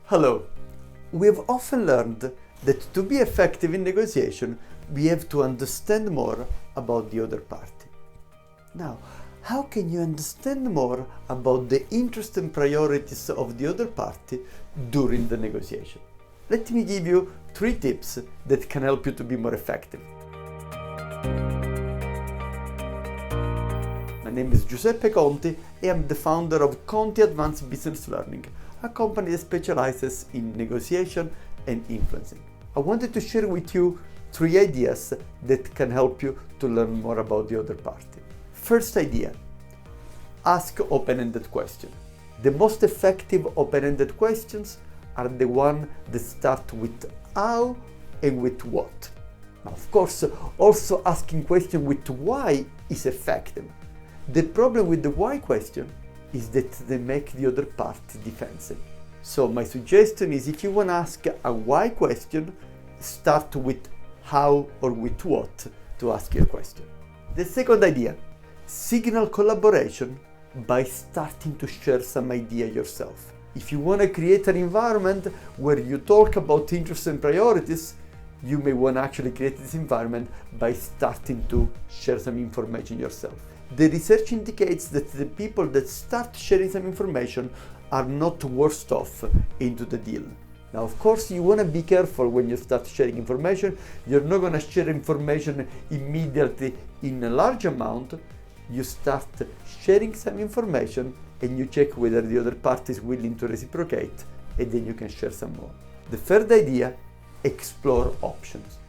Hello. We have often learned that to be effective in negotiation, we have to understand more about the other party. Now, how can you understand more about the interests and priorities of the other party during the negotiation? Let me give you 3 tips that can help you to be more effective. My name is Giuseppe Conti and I'm the founder of Conti Advanced Business Learning, a company that specializes in negotiation and influencing. I wanted to share with you 3 ideas that can help you to learn more about the other party. First idea, ask open-ended questions. The most effective open-ended questions are the ones that start with how and with what. Now, of course, also asking questions with why is effective. The problem with the why question is that they make the other party defensive. So my suggestion is, if you want to ask a why question, start with how or with what to ask your question. The second idea, signal collaboration by starting to share some idea yourself. If you want to create an environment where you talk about interests and priorities, you may want to actually create this environment by starting to share some information yourself. The research indicates that the people that start sharing some information are not worse off into the deal. Now, of course, you want to be careful when you start sharing information. You're not going to share information immediately in a large amount. You start sharing some information and you check whether the other party is willing to reciprocate, and then you can share some more. The third idea, explore options.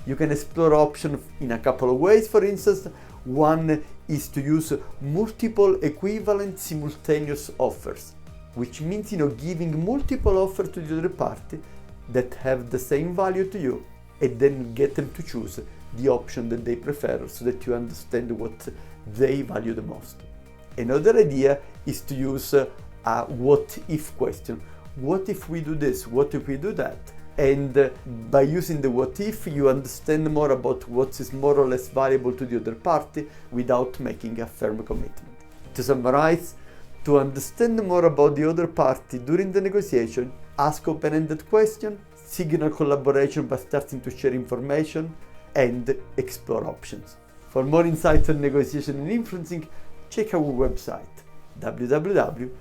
You can explore options in a couple of ways. For instance, one is to use multiple equivalent simultaneous offers, which means giving multiple offers to the other party that have the same value to you, and then get them to choose the option that they prefer so that you understand what they value the most. Another idea is to use a what if question. What if we do this? What if we do that? And by using the what if, you understand more about what is more or less valuable to the other party without making a firm commitment. To summarize, to understand more about the other party during the negotiation, ask open-ended questions, signal collaboration by starting to share information, and explore options. For more insights on negotiation and influencing, check our website www.cabl.ch.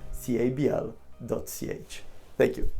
Thank you.